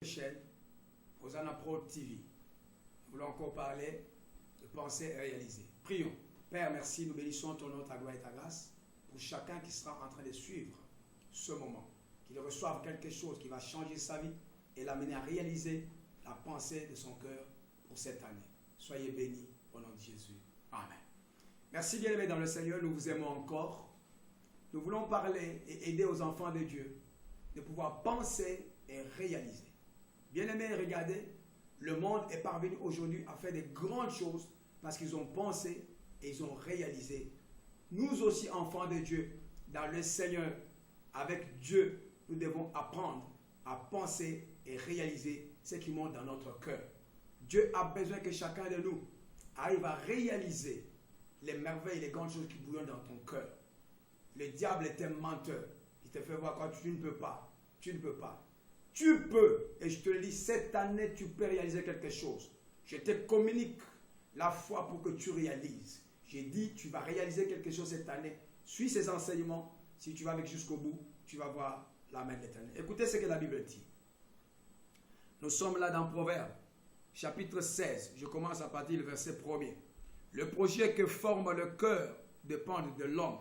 Chaîne Hosanna Pro TV. Nous voulons encore parler de pensées réalisées. Prions. Père, merci, nous bénissons ton nom, ta gloire et ta grâce pour chacun qui sera en train de suivre ce moment. Qu'il reçoive quelque chose qui va changer sa vie et l'amener à réaliser la pensée de son cœur pour cette année. Soyez bénis au nom de Jésus. Amen. Merci bien-aimés dans le Seigneur, nous vous aimons encore. Nous voulons parler et aider aux enfants de Dieu de pouvoir penser et réaliser. Bien-aimés, regardez, le monde est parvenu aujourd'hui à faire de grandes choses parce qu'ils ont pensé et ils ont réalisé. Nous aussi, enfants de Dieu, dans le Seigneur, avec Dieu, nous devons apprendre à penser et réaliser ce qui monte dans notre cœur. Dieu a besoin que chacun de nous arrive à réaliser les merveilles et les grandes choses qui bouillonnent dans ton cœur. Le diable est un menteur. Il te fait voir quand tu ne peux pas. Tu ne peux pas. Tu peux, et je te le dis, cette année, tu peux réaliser quelque chose. Je te communique la foi pour que tu réalises. J'ai dit, tu vas réaliser quelque chose cette année. Suis ces enseignements. Si tu vas avec jusqu'au bout, tu vas voir la main de l'Éternel. Écoutez ce que la Bible dit. Nous sommes là dans Proverbes, chapitre 16. Je commence à partir du verset 1er. Le projet que forme le cœur dépend de l'homme,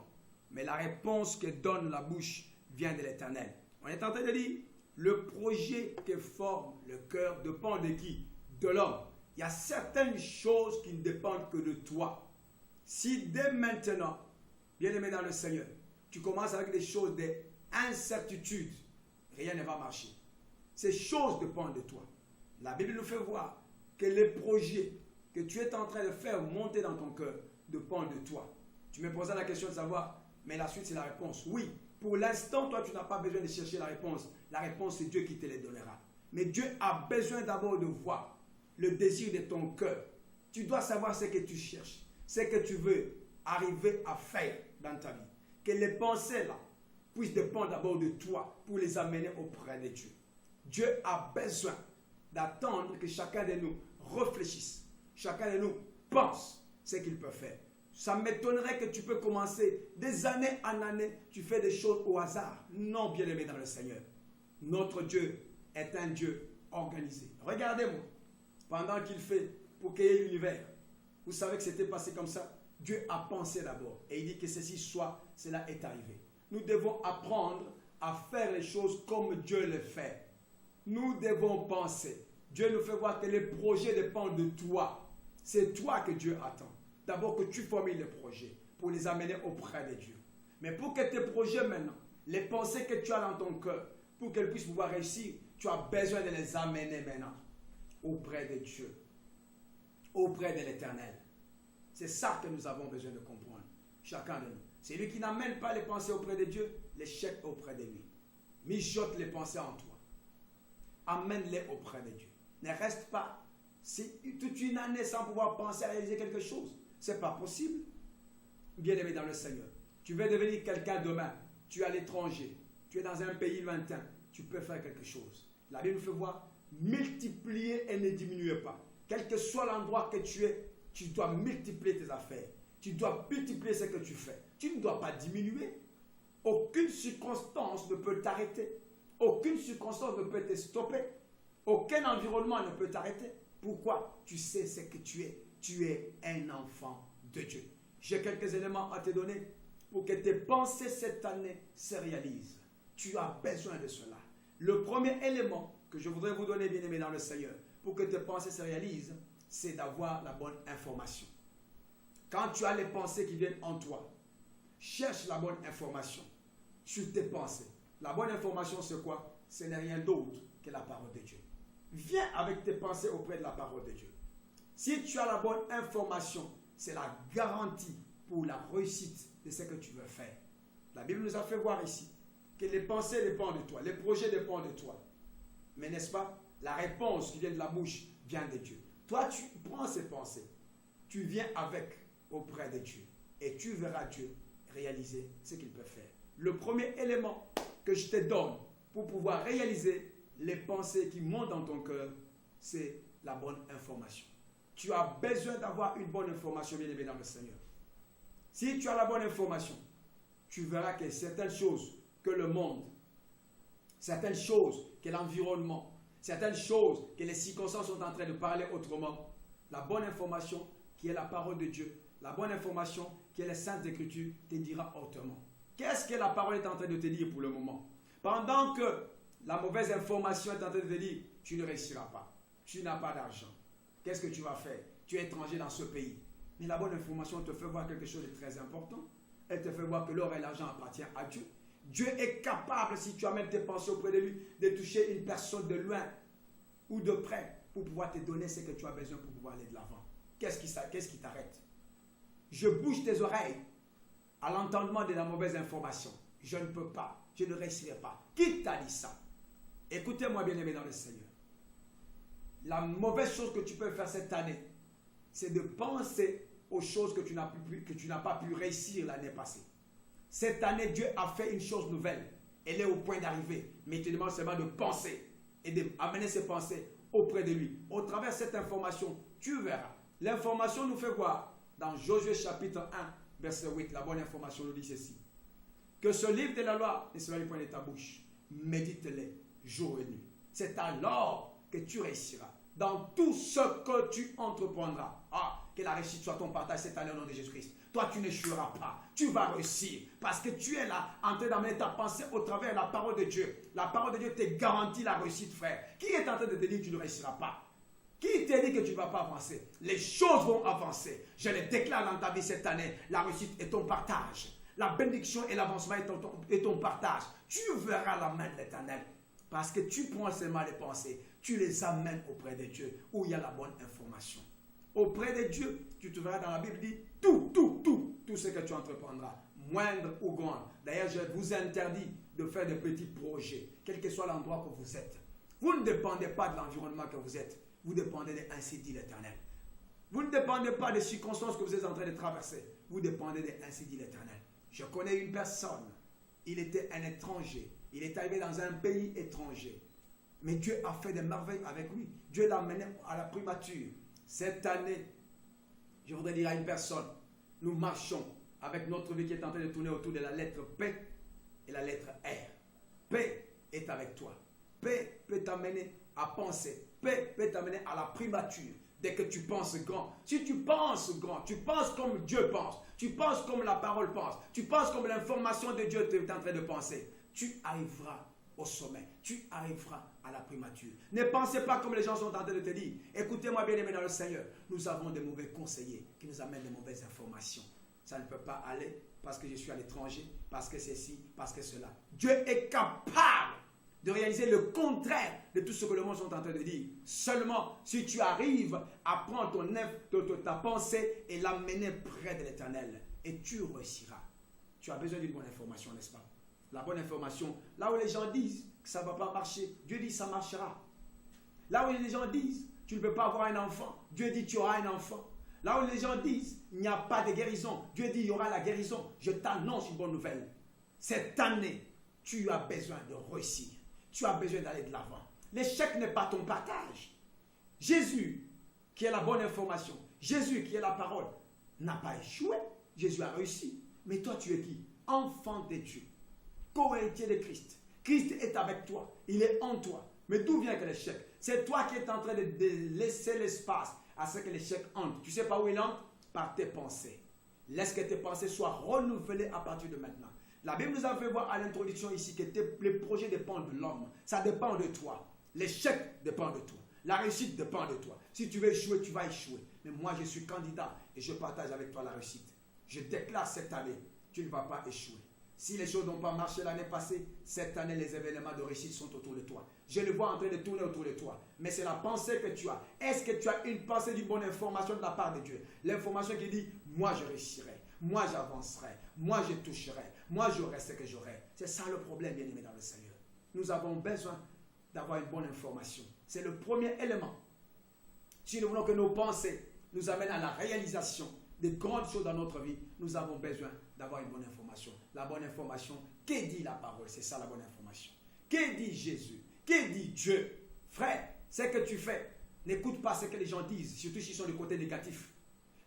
mais la réponse que donne la bouche vient de l'Éternel. On est en train de dire, le projet que forme le cœur dépend de qui? De l'homme. Il y a certaines choses qui ne dépendent que de toi. Si dès maintenant, bien-aimé dans le Seigneur, tu commences avec des choses d'incertitude, rien ne va marcher. Ces choses dépendent de toi. La Bible nous fait voir que les projets que tu es en train de faire monter dans ton cœur dépendent de toi. Tu me posais la question de savoir, mais la suite c'est la réponse. Oui, pour l'instant, toi tu n'as pas besoin de chercher la réponse. La réponse c'est Dieu qui te les donnera. Mais Dieu a besoin d'abord de voir le désir de ton cœur. Tu dois savoir ce que tu cherches, ce que tu veux arriver à faire dans ta vie. Que les pensées là puissent dépendre d'abord de toi pour les amener auprès de Dieu. Dieu a besoin d'attendre que chacun de nous réfléchisse. Chacun de nous pense ce qu'il peut faire. Ça m'étonnerait que tu peux commencer des années en année, tu fais des choses au hasard. Non, bien-aimé dans le Seigneur. Notre Dieu est un Dieu organisé. Regardez-moi, pendant qu'il fait pour créer l'univers, vous savez que c'était passé comme ça. Dieu a pensé d'abord et il dit que ceci soit, cela est arrivé. Nous devons apprendre à faire les choses comme Dieu le fait. Nous devons penser. Dieu nous fait voir que les projets dépendent de toi. C'est toi que Dieu attend. D'abord que tu formules les projets pour les amener auprès de Dieu. Mais pour que tes projets maintenant, les pensées que tu as dans ton cœur, pour qu'elles puissent pouvoir réussir, tu as besoin de les amener maintenant auprès de Dieu, auprès de l'Éternel. C'est ça que nous avons besoin de comprendre, chacun de nous. C'est lui qui n'amène pas les pensées auprès de Dieu, les jette auprès de lui. Mijote les pensées en toi. Amène-les auprès de Dieu. Ne reste pas toute une année sans pouvoir penser à réaliser quelque chose. Ce n'est pas possible. Bien-aimé dans le Seigneur, tu veux devenir quelqu'un demain. Tu es à l'étranger. Tu es dans un pays lointain. Tu peux faire quelque chose. La Bible nous fait voir, multiplier et ne diminuer pas. Quel que soit l'endroit que tu es, tu dois multiplier tes affaires. Tu dois multiplier ce que tu fais. Tu ne dois pas diminuer. Aucune circonstance ne peut t'arrêter. Aucune circonstance ne peut te stopper. Aucun environnement ne peut t'arrêter. Pourquoi? Tu sais ce que tu es. Tu es un enfant de Dieu. J'ai quelques éléments à te donner pour que tes pensées cette année se réalisent. Tu as besoin de cela. Le premier élément que je voudrais vous donner, bien-aimé dans le Seigneur, pour que tes pensées se réalisent, c'est d'avoir la bonne information. Quand tu as les pensées qui viennent en toi, cherche la bonne information sur tes pensées. La bonne information, c'est quoi? Ce n'est rien d'autre que la parole de Dieu. Viens avec tes pensées auprès de la parole de Dieu. Si tu as la bonne information, c'est la garantie pour la réussite de ce que tu veux faire. La Bible nous a fait voir ici que les pensées dépendent de toi, les projets dépendent de toi. Mais n'est-ce pas, la réponse qui vient de la bouche vient de Dieu. Toi, tu prends ces pensées, tu viens avec auprès de Dieu et tu verras Dieu réaliser ce qu'il peut faire. Le premier élément que je te donne pour pouvoir réaliser les pensées qui montent dans ton cœur, c'est la bonne information. Tu as besoin d'avoir une bonne information, bien aimé dans le Seigneur. Si tu as la bonne information, tu verras que certaines choses que le monde, certaines choses que l'environnement, certaines choses que les circonstances sont en train de parler autrement. La bonne information qui est la parole de Dieu, la bonne information qui est les Saintes Écritures te dira autrement. Qu'est-ce que la parole est en train de te dire pour le moment? Pendant que la mauvaise information est en train de te dire, tu ne réussiras pas, tu n'as pas d'argent. Qu'est-ce que tu vas faire? Tu es étranger dans ce pays. Mais la bonne information te fait voir quelque chose de très important. Elle te fait voir que l'or et l'argent appartiennent à Dieu. Dieu est capable, si tu amènes tes pensées auprès de lui, de toucher une personne de loin ou de près pour pouvoir te donner ce que tu as besoin pour pouvoir aller de l'avant. Qu'est-ce qui t'arrête? Je bouge tes oreilles à l'entendement de la mauvaise information. Je ne peux pas, je ne réussirai pas. Qui t'a dit ça? Écoutez-moi, bien-aimé dans le Seigneur. La mauvaise chose que tu peux faire cette année, c'est de penser aux choses que tu n'as pas pu réussir l'année passée. Cette année, Dieu a fait une chose nouvelle. Elle est au point d'arriver. Mais tu demandes seulement de penser et d'amener ces pensées auprès de lui. Au travers de cette information, tu verras. L'information nous fait voir dans Josué chapitre 1, verset 8. La bonne information nous dit ceci. Que ce livre de la loi ne soit point de ta bouche. Médite-les jour et nuit. C'est alors que tu réussiras dans tout ce que tu entreprendras. Que la réussite soit ton partage cette année au nom de Jésus-Christ. Toi, tu n'échoueras pas. Tu vas réussir parce que tu es là en train d'amener ta pensée au travers de la parole de Dieu. La parole de Dieu te garantit la réussite, frère. Qui est en train de te dire que tu ne réussiras pas? Qui te dit que tu ne vas pas avancer? Les choses vont avancer. Je les déclare dans ta vie cette année. La réussite est ton partage. La bénédiction et l'avancement est ton partage. Tu verras la main de l'Éternel. Parce que tu prends seulement les pensées. Tu les amènes auprès de Dieu où il y a la bonne information. Auprès de Dieu, tu te verras dans la Bible dit tout ce que tu entreprendras, moindre ou grand. D'ailleurs, je vous interdis de faire des petits projets, quel que soit l'endroit que vous êtes. Vous ne dépendez pas de l'environnement que vous êtes, vous dépendez de ainsi dit l'Éternel. Vous ne dépendez pas des circonstances que vous êtes en train de traverser, vous dépendez de ainsi dit l'Éternel. Je connais une personne, il était un étranger, il est arrivé dans un pays étranger, mais Dieu a fait des merveilles avec lui. Dieu l'a mené à la primature. Cette année, je voudrais dire à une personne, nous marchons avec notre vie qui est en train de tourner autour de la lettre P et la lettre R. P est avec toi. P peut t'amener à penser. P peut t'amener à la primature. Dès que tu penses grand, si tu penses grand, tu penses comme Dieu pense, tu penses comme la parole pense, tu penses comme l'information de Dieu est en train de penser, tu arriveras au sommet. Tu arriveras à la primature. Ne pensez pas comme les gens sont en train de te dire. Écoutez-moi bien aimé dans le Seigneur. Nous avons des mauvais conseillers qui nous amènent des mauvaises informations. Ça ne peut pas aller parce que je suis à l'étranger, parce que ceci, parce que cela. Dieu est capable de réaliser le contraire de tout ce que le monde est en train de dire. Seulement si tu arrives à prendre ta pensée et l'amener près de l'Éternel. Et tu réussiras. Tu as besoin d'une bonne information, n'est-ce pas? La bonne information, là où les gens disent que ça ne va pas marcher, Dieu dit que ça marchera. Là où les gens disent tu ne peux pas avoir un enfant, Dieu dit tu auras un enfant. Là où les gens disent il n'y a pas de guérison, Dieu dit il y aura la guérison. Je t'annonce une bonne nouvelle. Cette année, tu as besoin de réussir. Tu as besoin d'aller de l'avant. L'échec n'est pas ton partage. Jésus, qui est la bonne information, Jésus qui est la parole, n'a pas échoué. Jésus a réussi. Mais toi, tu es qui? Enfant de Dieu. Co-héritier de Christ. Christ est avec toi. Il est en toi. Mais d'où vient que l'échec? C'est toi qui es en train de laisser l'espace à ce que l'échec entre. Tu ne sais pas où il entre? Par tes pensées. Laisse que tes pensées soient renouvelées à partir de maintenant. La Bible nous a fait voir à l'introduction ici que les projets dépendent de l'homme. Ça dépend de toi. L'échec dépend de toi. La réussite dépend de toi. Si tu veux échouer, tu vas échouer. Mais moi, je suis candidat et je partage avec toi la réussite. Je déclare cette année, tu ne vas pas échouer. Si les choses n'ont pas marché l'année passée, cette année, les événements de réussite sont autour de toi. Je le vois en train de tourner autour de toi. Mais c'est la pensée que tu as. Est-ce que tu as une pensée d'une bonne information de la part de Dieu? L'information qui dit, moi je réussirai, moi j'avancerai, moi je toucherai, moi j'aurai ce que j'aurai. C'est ça le problème, bien aimé dans le Seigneur. Nous avons besoin d'avoir une bonne information. C'est le premier élément. Si nous voulons que nos pensées nous amènent à la réalisation de grandes choses dans notre vie, nous avons besoin d'avoir une bonne information. La bonne information, que dit la parole? C'est ça la bonne information. Que dit Jésus? Que dit Dieu? Frère, ce que tu fais, n'écoute pas ce que les gens disent, surtout s'ils sont du côté négatif.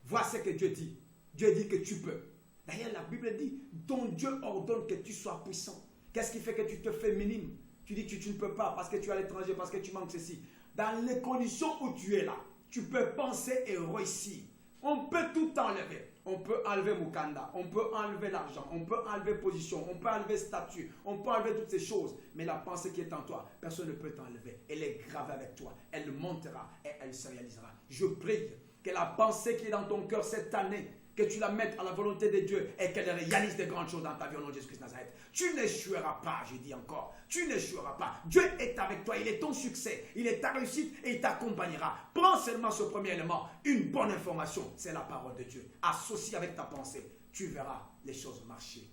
Vois ce que Dieu dit. Dieu dit que tu peux. D'ailleurs, la Bible dit, ton Dieu ordonne que tu sois puissant. Qu'est-ce qui fait que tu te fais minime? Tu dis que tu ne peux pas parce que tu es à l'étranger, parce que tu manques ceci. Dans les conditions où tu es là, tu peux penser et réussir. On peut tout enlever. On peut enlever Mukanda, on peut enlever l'argent, on peut enlever position, on peut enlever statut, on peut enlever toutes ces choses. Mais la pensée qui est en toi, personne ne peut t'enlever. Elle est gravée avec toi. Elle montera et elle se réalisera. Je prie que la pensée qui est dans ton cœur cette année, que tu la mettes à la volonté de Dieu et qu'elle réalise de grandes choses dans ta vie au nom de Jésus-Christ de Nazareth. Tu n'échoueras pas, je dis encore. Tu n'échoueras pas. Dieu est avec toi. Il est ton succès. Il est ta réussite et il t'accompagnera. Prends seulement ce premier élément. Une bonne information, c'est la parole de Dieu. Associe avec ta pensée. Tu verras les choses marcher.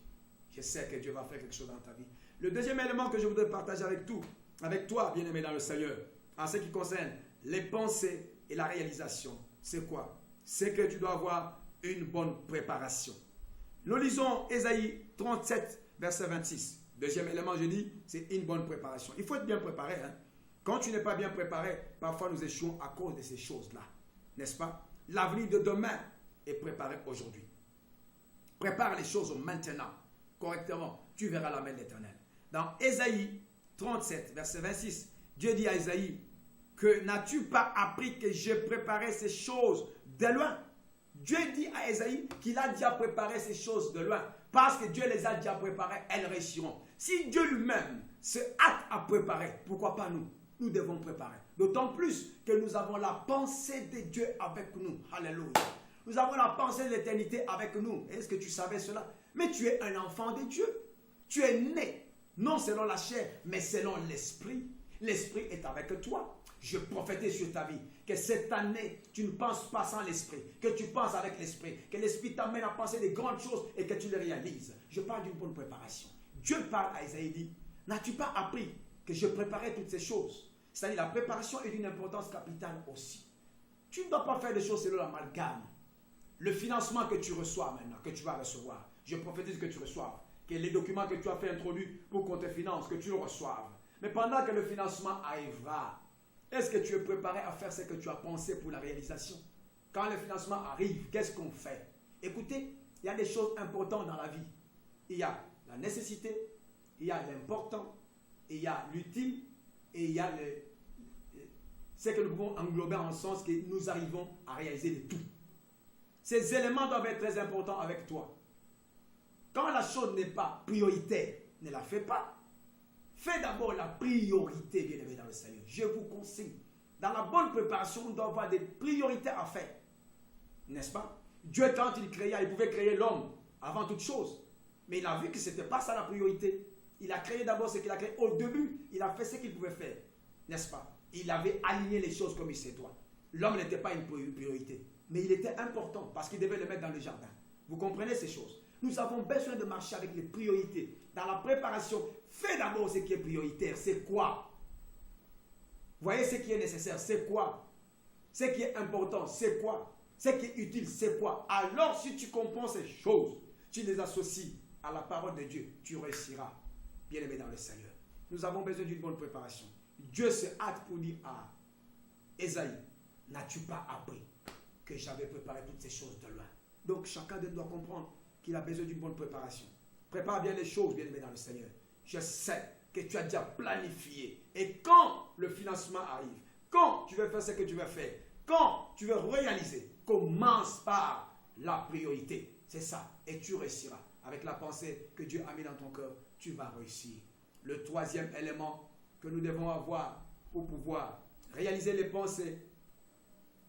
Je sais que Dieu va faire quelque chose dans ta vie. Le deuxième élément que je voudrais partager avec toi, bien-aimé dans le Seigneur, en ce qui concerne les pensées et la réalisation, c'est quoi? C'est que tu dois avoir une bonne préparation. Nous lisons Ésaïe 37, verset 26. Deuxième élément, je dis, c'est une bonne préparation. Il faut être bien préparé. Hein? Quand tu n'es pas bien préparé, parfois nous échouons à cause de ces choses-là. N'est-ce pas? L'avenir de demain est préparé aujourd'hui. Prépare les choses maintenant, correctement. Tu verras la main de l'Éternel. Dans Ésaïe 37, verset 26, Dieu dit à Ésaïe, que n'as-tu pas appris que j'ai préparé ces choses de loin? Dieu dit à Ésaïe qu'il a déjà préparé ces choses de loin. Parce que Dieu les a déjà préparées, elles réussiront. Si Dieu lui-même se hâte à préparer, pourquoi pas nous? Nous devons préparer. D'autant plus que nous avons la pensée de Dieu avec nous. Alléluia. Nous avons la pensée de l'éternité avec nous. Est-ce que tu savais cela? Mais tu es un enfant de Dieu. Tu es né, non selon la chair, mais selon l'esprit. L'esprit est avec toi. Je prophétise sur ta vie que cette année, tu ne penses pas sans l'esprit, que tu penses avec l'esprit, que l'esprit t'amène à penser des grandes choses et que tu les réalises. Je parle d'une bonne préparation. Dieu parle à Isaïe, dit, n'as-tu pas appris que je préparais toutes ces choses? C'est-à-dire la préparation est d'une importance capitale aussi. Tu ne dois pas faire des choses selon l'amalgame. Le financement que tu reçois maintenant, que tu vas recevoir, je prophétise que tu reçoives, que les documents que tu as fait introduire pour qu'on te finance, que tu le reçoives. Mais pendant que le financement arrivera, est-ce que tu es préparé à faire ce que tu as pensé pour la réalisation? Quand le financement arrive, qu'est-ce qu'on fait? Écoutez, il y a des choses importantes dans la vie. Il y a la nécessité, il y a l'important, il y a l'utile, et il y a ce que nous pouvons englober en sens que nous arrivons à réaliser le tout. Ces éléments doivent être très importants avec toi. Quand la chose n'est pas prioritaire, ne la fais pas. Fais d'abord la priorité, bien-aimé dans le Seigneur. Je vous conseille. Dans la bonne préparation, on doit avoir des priorités à faire. N'est-ce pas? Dieu, quand il créa, il pouvait créer l'homme avant toute chose. Mais il a vu que ce n'était pas ça la priorité. Il a créé d'abord ce qu'il a créé. Au début, il a fait ce qu'il pouvait faire. N'est-ce pas? Il avait aligné les choses comme il se doit. L'homme n'était pas une priorité. Mais il était important parce qu'il devait le mettre dans le jardin. Vous comprenez ces choses? Nous avons besoin de marcher avec les priorités. Dans la préparation, fais d'abord ce qui est prioritaire. C'est quoi? Voyez ce qui est nécessaire. C'est quoi? Ce qui est important. C'est quoi? Ce qui est utile. C'est quoi? Alors, si tu comprends ces choses, tu les associes à la parole de Dieu, tu réussiras. Bien-aimé dans le Seigneur. Nous avons besoin d'une bonne préparation. Dieu se hâte pour dire à Ésaïe, n'as-tu pas appris que j'avais préparé toutes ces choses de loin? Donc, chacun de nous doit comprendre qu'il a besoin d'une bonne préparation. Prépare bien les choses, bien-aimé dans le Seigneur. Je sais que tu as déjà planifié. Et quand le financement arrive, quand tu veux faire ce que tu veux faire, quand tu veux réaliser, commence par la priorité. C'est ça. Et tu réussiras. Avec la pensée que Dieu a mis dans ton cœur, tu vas réussir. Le troisième élément que nous devons avoir pour pouvoir réaliser les pensées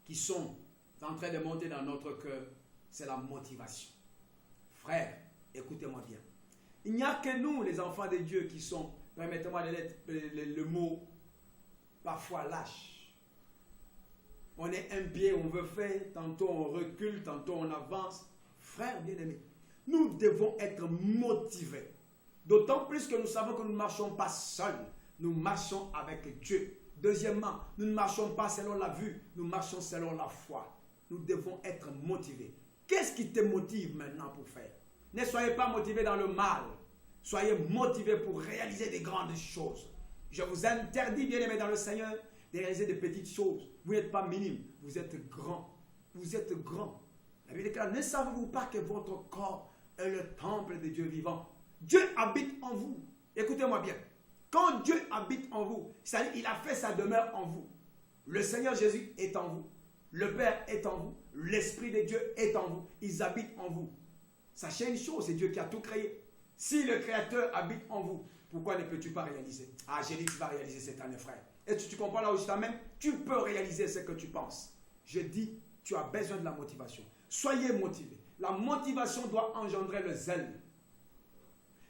qui sont en train de monter dans notre cœur, c'est la motivation. Frère, écoutez-moi bien. Il n'y a que nous, les enfants de Dieu, qui sont, permettez-moi le mot, parfois lâches. On est un pied, on veut faire, tantôt on recule, tantôt on avance. Frère bien-aimé, nous devons être motivés. D'autant plus que nous savons que nous ne marchons pas seuls, nous marchons avec Dieu. Deuxièmement, nous ne marchons pas selon la vue, nous marchons selon la foi. Nous devons être motivés. Qu'est-ce qui te motive maintenant pour faire? Ne soyez pas motivés dans le mal. Soyez motivés pour réaliser des grandes choses. Je vous interdis, bien-aimés dans le Seigneur, de réaliser des petites choses. Vous n'êtes pas minimes, vous êtes grands. Vous êtes grands. La Bible déclare, ne savez-vous pas que votre corps est le temple de Dieu vivant? Dieu habite en vous. Écoutez-moi bien. Quand Dieu habite en vous, c'est-à-dire il a fait sa demeure en vous. Le Seigneur Jésus est en vous. Le Père est en vous. L'Esprit de Dieu est en vous. Ils habitent en vous. Sachez une chose, c'est Dieu qui a tout créé. Si le Créateur habite en vous, pourquoi ne peux-tu pas réaliser? Ah, j'ai dit tu vas réaliser cette année, frère. Et tu comprends là où je t'amène? Tu peux réaliser ce que tu penses. Je dis, tu as besoin de la motivation. Soyez motivé. La motivation doit engendrer le zèle.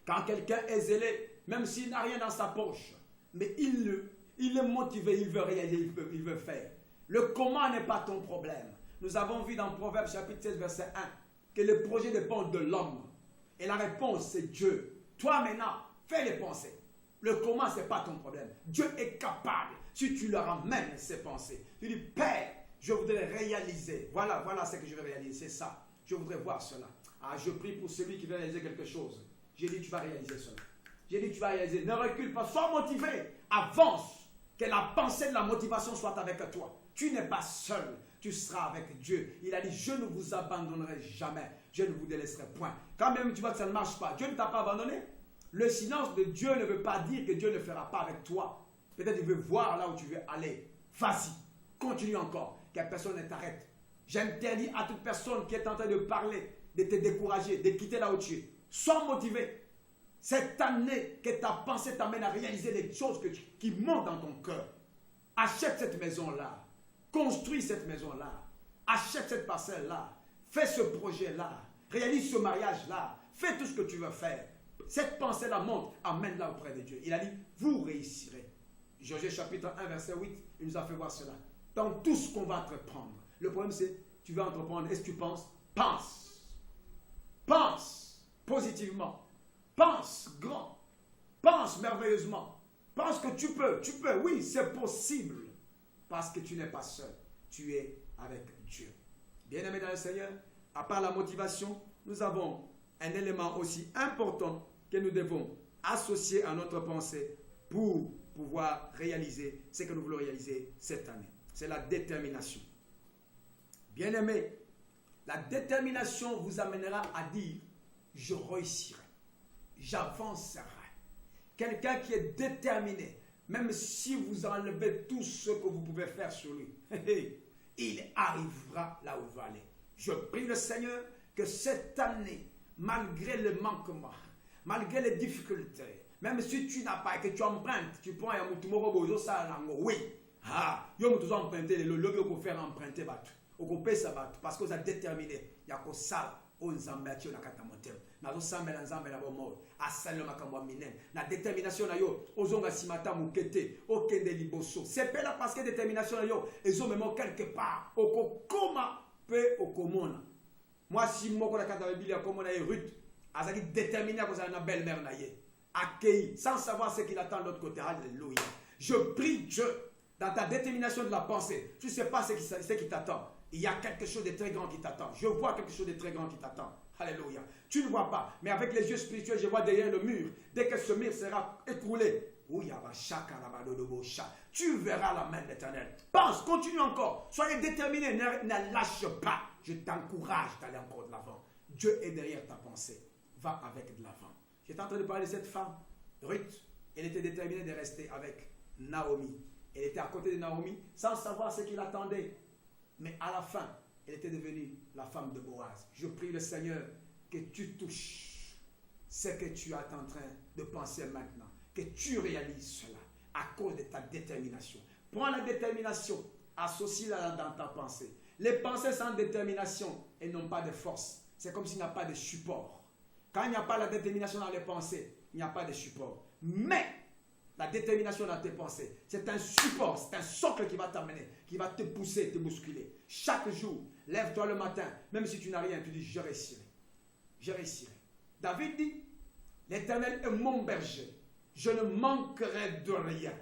Quand quelqu'un est zélé, même s'il n'a rien dans sa poche, mais il est motivé, il veut réaliser, il veut faire. Le comment n'est pas ton problème. Nous avons vu dans Proverbes chapitre 16, verset 1, que le projet dépend de l'homme. Et la réponse, c'est Dieu. Toi maintenant, fais les pensées. Le comment, ce n'est pas ton problème. Dieu est capable, si tu leur amènes ces pensées. Tu dis, Père, je voudrais réaliser. Voilà ce que je veux réaliser, c'est ça. Je voudrais voir cela. Ah, je prie pour celui qui veut réaliser quelque chose. J'ai dit, tu vas réaliser cela. J'ai dit, tu vas réaliser. Ne recule pas, sois motivé. Avance. Que la pensée de la motivation soit avec toi. Tu n'es pas seul. Tu seras avec Dieu. Il a dit, je ne vous abandonnerai jamais. Je ne vous délaisserai point. Quand même, tu vois que ça ne marche pas. Dieu ne t'a pas abandonné. Le silence de Dieu ne veut pas dire que Dieu ne fera pas avec toi. Peut-être qu'il veut voir là où tu veux aller. Vas-y. Continue encore. Que personne ne t'arrête. J'interdis à toute personne qui est en train de parler, de te décourager, de quitter là où tu es. Sois motivé. Cette année, que ta pensée t'amène à réaliser les choses qui montent dans ton cœur. Achète cette maison-là. Construis cette maison-là. Achète cette parcelle-là. Fais ce projet-là. Réalise ce mariage-là. Fais tout ce que tu veux faire. Cette pensée-là monte. Amène-la auprès de Dieu. Il a dit, vous réussirez. Josué chapitre 1, verset 8, il nous a fait voir cela. Dans tout ce qu'on va entreprendre. Le problème c'est, tu vas entreprendre. Est-ce que tu penses? Pense. Pense positivement. Pense grand. Pense merveilleusement. Pense que tu peux. Tu peux. Oui, c'est possible. Parce que tu n'es pas seul. Tu es avec Dieu. Bien-aimés dans le Seigneur, à part la motivation, nous avons un élément aussi important que nous devons associer à notre pensée pour pouvoir réaliser ce que nous voulons réaliser cette année. C'est la détermination. Bien-aimés, la détermination vous amènera à dire, je réussirai, j'avancerai. Quelqu'un qui est déterminé, même si vous enlevez tout ce que vous pouvez faire sur lui, il arrivera là où il va aller. Je prie le Seigneur que cette année, malgré le manquement, malgré les difficultés, même si tu n'as pas et que tu empruntes, tu prends un moutoumoro, ça, oui. Ah, il y a emprunté, le lobby pour faire emprunter, au paye ça, parce que vous êtes déterminé. Il y a que ça, on s'embête, on a qu'à monter. Nous sommes ensemble là mort. À salle makambo minen. La détermination na yo, ozonga simata mukete, okende liboso. C'est pas là parce que détermination na yo, ils ont même quelque part. Oko koma pe okomona. Moi si moko na kata Biblia comme on a Ruth, azaki déterminé à cause de la belle-mère na ye. Accueilli sans savoir ce qu'il attend de l'autre côté. Alléluia. Je prie Dieu dans ta détermination de la pensée. Tu ne sais pas ce qui t'attend. Il y a quelque chose de très grand qui t'attend. Je vois quelque chose de très grand qui t'attend. Alléluia. Tu ne vois pas, mais avec les yeux spirituels, je vois derrière le mur. Dès que ce mur sera écroulé, tu verras la main de l'Éternel. Pense, continue encore. Soyez déterminé, ne lâche pas. Je t'encourage d'aller encore de l'avant. Dieu est derrière ta pensée. Va avec de l'avant. J'étais en train de parler de cette femme, Ruth. Elle était déterminée de rester avec Naomi. Elle était à côté de Naomi sans savoir ce qui l'attendait. Mais à la fin, elle était devenue la femme de Boaz. Je prie le Seigneur que tu touches ce que tu es en train de penser maintenant. Que tu réalises cela à cause de ta détermination. Prends la détermination, associe-la dans ta pensée. Les pensées sans détermination, elles n'ont pas de force. C'est comme s'il n'y a pas de support. Quand il n'y a pas la détermination dans les pensées, il n'y a pas de support. Mais la détermination dans tes pensées, c'est un support, c'est un socle qui va t'amener, qui va te pousser, te bousculer. Chaque jour, lève-toi le matin, même si tu n'as rien, tu dis je réussirai. Je réussirai. David dit, l'Éternel est mon berger, je ne manquerai de rien.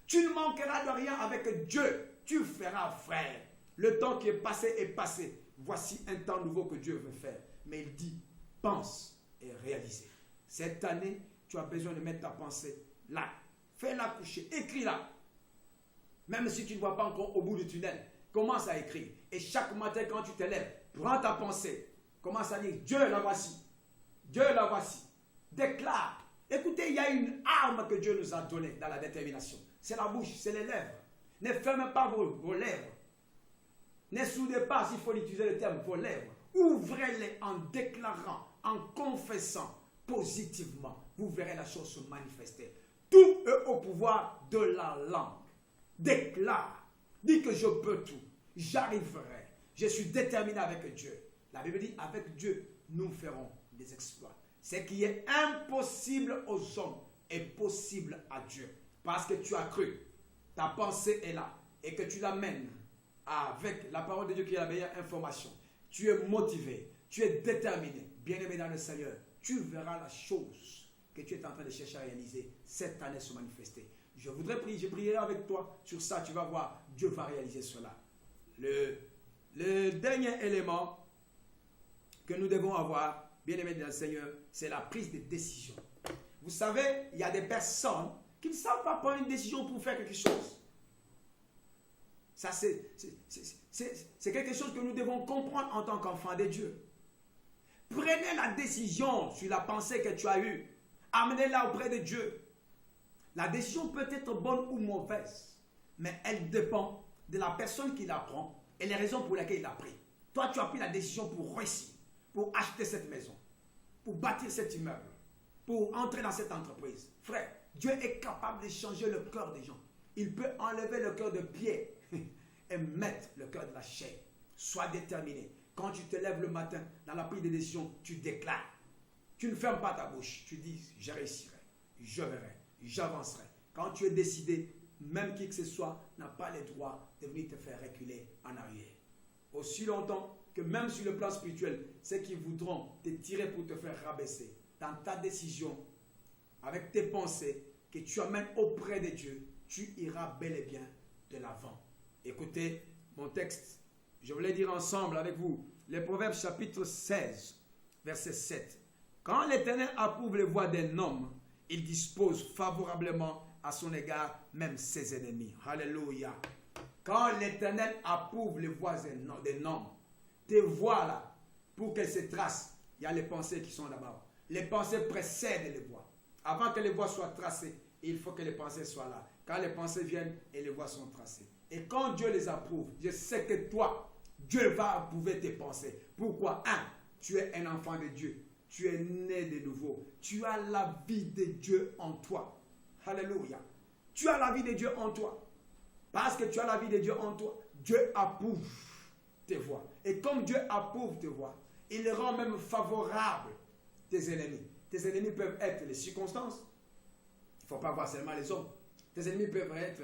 Tu ne manqueras de rien avec Dieu, tu feras frère. Le temps qui est passé est passé. Voici un temps nouveau que Dieu veut faire. Mais il dit, pense et réalise. Cette année, tu as besoin de mettre ta pensée là. Fais-la coucher, écris-la. Même si tu ne vois pas encore au bout du tunnel, commence à écrire. Et chaque matin quand tu te lèves, prends ta pensée. Commence à dire, Dieu la voici. Dieu la voici. Déclare, Écoutez, il y a une arme que Dieu nous a donnée dans la détermination. C'est la bouche, c'est les lèvres. Ne fermez pas vos lèvres. Ne soudez pas, s'il faut utiliser le terme, vos lèvres. Ouvrez-les en déclarant, en confessant positivement. Vous verrez la chose se manifester. Tout est au pouvoir de la langue. Déclare. Dis que je peux tout. J'arriverai. Je suis déterminé avec Dieu. La Bible dit, avec Dieu, nous ferons des exploits. Ce qui est impossible aux hommes est possible à Dieu. Parce que tu as cru. Ta pensée est là. Et que tu l'amènes avec la parole de Dieu qui est la meilleure information. Tu es motivé. Tu es déterminé. Bien-aimé dans le Seigneur. Tu verras la chose que tu es en train de chercher à réaliser cette année se manifester. Je voudrais prier, je prierai avec toi sur ça, tu vas voir, Dieu va réaliser cela. Le dernier élément que nous devons avoir, bien-aimés dans le Seigneur, c'est la prise de décision. Vous savez, il y a des personnes qui ne savent pas prendre une décision pour faire quelque chose. Ça, c'est quelque chose que nous devons comprendre en tant qu'enfants de Dieu. Prenez la décision sur la pensée que tu as eue. Amenez-la auprès de Dieu. La décision peut être bonne ou mauvaise, mais elle dépend de la personne qui la prend et les raisons pour lesquelles il l'a pris. Toi, tu as pris la décision pour réussir, pour acheter cette maison, pour bâtir cet immeuble, pour entrer dans cette entreprise. Frère, Dieu est capable de changer le cœur des gens. Il peut enlever le cœur de pierre et mettre le cœur de la chair. Sois déterminé. Quand tu te lèves le matin, dans la prise de décision, tu déclares. Tu ne fermes pas ta bouche. Tu dis, je réussirai, je verrai, j'avancerai. Quand tu es décidé, même qui que ce soit n'a pas le droit de venir te faire reculer en arrière. Aussi longtemps que même sur le plan spirituel, ceux qui voudront te tirer pour te faire rabaisser, dans ta décision, avec tes pensées, que tu amènes auprès de Dieu, tu iras bel et bien de l'avant. Écoutez mon texte. Je voulais dire ensemble avec vous, les Proverbes chapitre 16, verset 7. Quand l'Éternel approuve les voies d'un homme, il dispose favorablement à son égard même ses ennemis. Alléluia. Quand l'Éternel approuve les voies d'un homme, tes voies là, pour qu'elles se tracent, il y a les pensées qui sont là-bas. Les pensées précèdent les voies. Avant que les voies soient tracées, il faut que les pensées soient là. Quand les pensées viennent et les voies sont tracées. Et quand Dieu les approuve, je sais que toi, Dieu va approuver tes pensées. Pourquoi? Tu es un enfant de Dieu. Tu es né de nouveau. Tu as la vie de Dieu en toi. Alléluia. Tu as la vie de Dieu en toi. Parce que tu as la vie de Dieu en toi, Dieu approuve tes voies. Et comme Dieu approuve tes voies, il rend même favorable tes ennemis. Tes ennemis peuvent être les circonstances. Il ne faut pas voir seulement les hommes. Tes ennemis peuvent être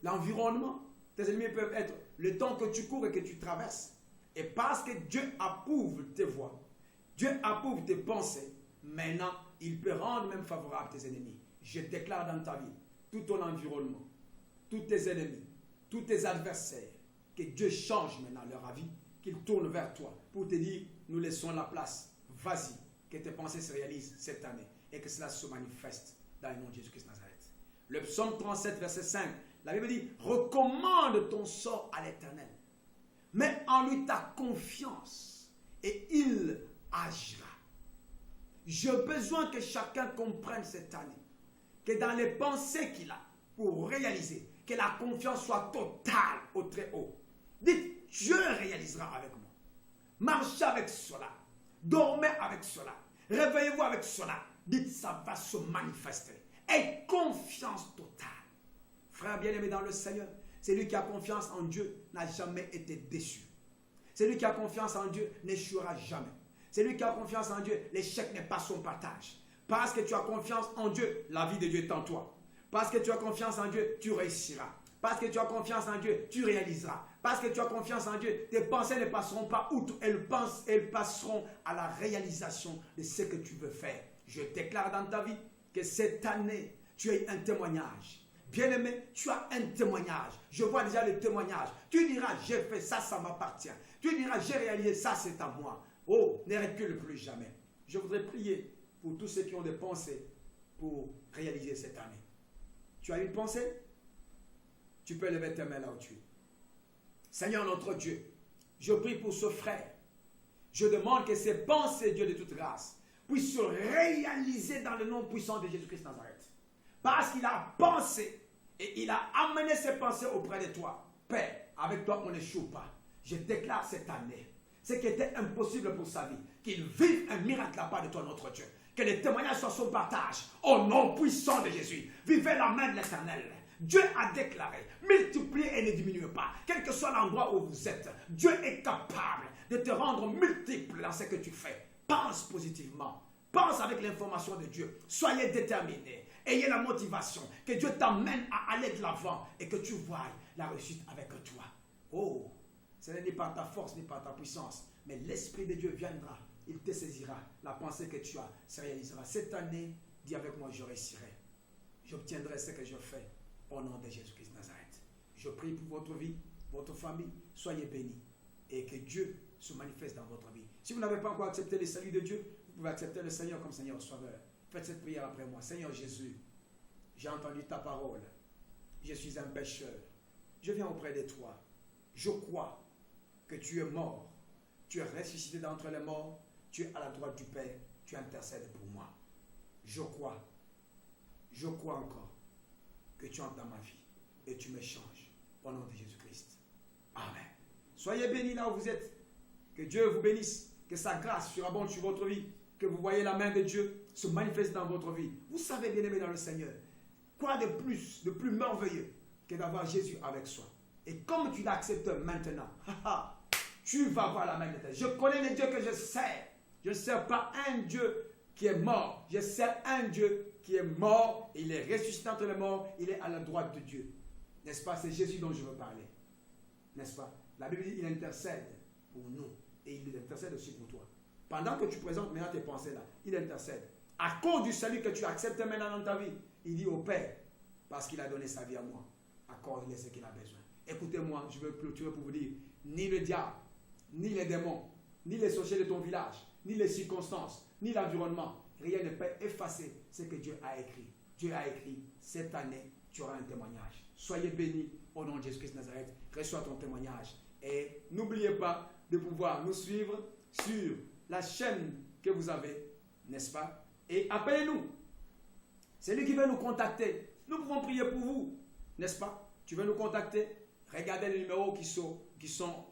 l'environnement. Tes ennemis peuvent être le temps que tu cours et que tu traverses. Et parce que Dieu approuve tes voies, Dieu approuve tes pensées, maintenant, il peut rendre même favorable tes ennemis. Je déclare dans ta vie, tout ton environnement, tous tes ennemis, tous tes adversaires, que Dieu change maintenant leur avis, qu'ils tournent vers toi pour te dire, nous laissons la place, vas-y, que tes pensées se réalisent cette année et que cela se manifeste dans le nom de Jésus-Christ de Nazareth. Le psaume 37, verset 5, la Bible dit, recommande ton sort à l'Éternel. Mets en lui ta confiance et il agira. J'ai besoin que chacun comprenne cette année que dans les pensées qu'il a pour réaliser, que la confiance soit totale au très haut. Dites, Dieu réalisera avec moi. Marchez avec cela. Dormez avec cela. Réveillez-vous avec cela. Dites, ça va se manifester. Et confiance totale. Frère bien-aimé dans le Seigneur, celui qui a confiance en Dieu n'a jamais été déçu. Celui qui a confiance en Dieu n'échouera jamais. Celui qui a confiance en Dieu, l'échec n'est pas son partage. Parce que tu as confiance en Dieu, la vie de Dieu est en toi. Parce que tu as confiance en Dieu, tu réussiras. Parce que tu as confiance en Dieu, tu réaliseras. Parce que tu as confiance en Dieu, tes pensées ne passeront pas outre, elles passeront à la réalisation de ce que tu veux faire. Je déclare dans ta vie que cette année, tu as un témoignage. Bien-aimé, tu as un témoignage. Je vois déjà le témoignage. Tu diras, j'ai fait ça, ça m'appartient. Tu diras, j'ai réalisé ça, c'est à moi. Oh, ne recule plus jamais. Je voudrais prier pour tous ceux qui ont des pensées pour réaliser cette année. Tu as une pensée? Tu peux lever tes mains là où tu es. Seigneur notre Dieu, je prie pour ce frère. Je demande que ses pensées, Dieu de toute grâce, puisse se réaliser dans le nom puissant de Jésus-Christ de Nazareth. Parce qu'il a pensé et il a amené ses pensées auprès de toi. Père, avec toi on n'échoue pas. Je déclare cette année, ce qui était impossible pour sa vie, qu'il vive un miracle de la part de toi, notre Dieu. Que les témoignages soient son partage. Au nom puissant de Jésus, vivez la main de l'Éternel. Dieu a déclaré, multipliez et ne diminuez pas. Quel que soit l'endroit où vous êtes, Dieu est capable de te rendre multiple dans ce que tu fais. Pense positivement. Pense avec l'information de Dieu. Soyez déterminés. Ayez la motivation. Que Dieu t'amène à aller de l'avant et que tu voies la réussite avec toi. Oh, ce n'est ni par ta force ni par ta puissance, mais l'Esprit de Dieu viendra. Il te saisira. La pensée que tu as se réalisera. Cette année, dis avec moi, je réussirai. J'obtiendrai ce que je fais au nom de Jésus-Christ de Nazareth. Je prie pour votre vie, votre famille. Soyez bénis et que Dieu se manifeste dans votre vie. Si vous n'avez pas encore accepté le salut de Dieu, vous pouvez accepter le Seigneur comme Seigneur Sauveur. Faites cette prière après moi. Seigneur Jésus, j'ai entendu ta parole. Je suis un pécheur. Je viens auprès de toi. Je crois que tu es mort. Tu es ressuscité d'entre les morts. Tu es à la droite du Père. Tu intercèdes pour moi. Je crois encore que tu entres dans ma vie et tu me changes au nom de Jésus-Christ. Amen. Soyez bénis là où vous êtes. Que Dieu vous bénisse. Que sa grâce surabonde sur votre vie. Que vous voyez la main de Dieu se manifester dans votre vie. Vous savez, bien-aimés dans le Seigneur, quoi de plus merveilleux que d'avoir Jésus avec soi. Et comme tu l'acceptes maintenant, tu vas voir la main de Dieu. Je connais le Dieu que je sers. Je ne sers pas un Dieu qui est mort. Je sers un Dieu qui est mort. Il est ressuscité entre les morts. Il est à la droite de Dieu. N'est-ce pas? C'est Jésus dont je veux parler. N'est-ce pas? La Bible dit qu'il intercède pour nous. Et il intercède aussi pour toi. Pendant que tu présentes maintenant tes pensées là, il intercède. À cause du salut que tu acceptes maintenant dans ta vie, il dit au Père, parce qu'il a donné sa vie à moi, accorde-lui ce qu'il a besoin. Écoutez-moi, je veux clôturer pour vous dire, ni le diable, ni les démons, ni les sorciers de ton village, ni les circonstances, ni l'environnement, rien ne peut effacer ce que Dieu a écrit. Dieu a écrit, cette année, tu auras un témoignage. Soyez bénis au nom de Jésus-Christ de Nazareth. Reçois ton témoignage. Et n'oubliez pas de pouvoir nous suivre sur la chaîne que vous avez, n'est-ce pas? Et appelez-nous. C'est lui qui veut nous contacter. Nous pouvons prier pour vous, n'est-ce pas? Tu veux nous contacter? Regardez les numéros qui sont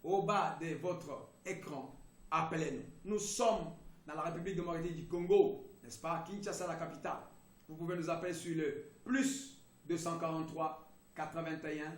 au bas de votre écran. Appelez-nous. Nous sommes dans la République démocratique du Congo, n'est-ce pas? Kinshasa, la capitale. Vous pouvez nous appeler sur le plus 243 81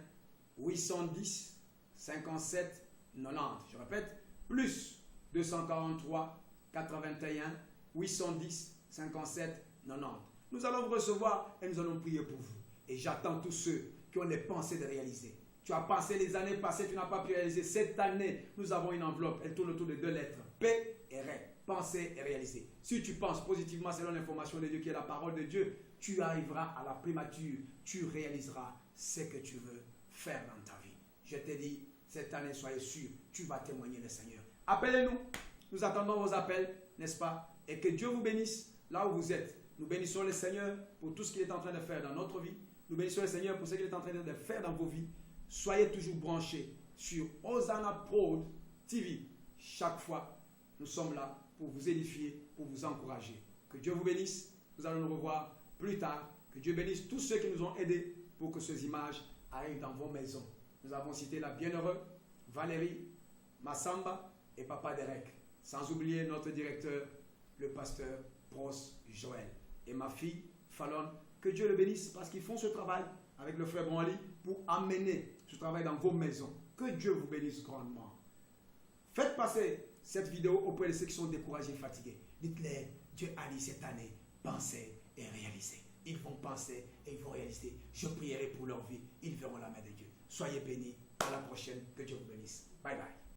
810 57 90. Je répète, plus 243 81 810 57 90. Nous allons vous recevoir et nous allons prier pour vous. Et j'attends tous ceux qui ont les pensées de réaliser. Tu as pensé les années passées, tu n'as pas pu réaliser. Cette année, nous avons une enveloppe. Elle tourne autour de 2 lettres. P et R. Penser et réaliser. Si tu penses positivement selon l'information de Dieu qui est la parole de Dieu, tu arriveras à la primature. Tu réaliseras ce que tu veux faire dans ta vie. Je te dis, cette année, soyez sûr, tu vas témoigner le Seigneur. Appelez-nous. Nous attendons vos appels, n'est-ce pas? Et que Dieu vous bénisse là où vous êtes. Nous bénissons le Seigneur pour tout ce qu'il est en train de faire dans notre vie. Nous bénissons le Seigneur pour ce qu'il est en train de faire dans vos vies. Soyez toujours branchés sur Hosanna Prod TV. Chaque fois, nous sommes là pour vous édifier, pour vous encourager. Que Dieu vous bénisse. Nous allons nous revoir plus tard. Que Dieu bénisse tous ceux qui nous ont aidés pour que ces images arrivent dans vos maisons. Nous avons cité la bienheureuse Valérie Massamba et Papa Derek. Sans oublier notre directeur, le pasteur Pros Joël. Et ma fille, Fallon. Que Dieu le bénisse parce qu'ils font ce travail avec le frère Branly pour amener ce travail dans vos maisons. Que Dieu vous bénisse grandement. Faites passer cette vidéo auprès de ceux qui sont découragés et fatigués. Dites-leur, Dieu a dit cette année, pensez et réalisez. Ils vont penser et ils vont réaliser. Je prierai pour leur vie. Ils verront la main de Dieu. Soyez bénis. À la prochaine. Que Dieu vous bénisse. Bye bye.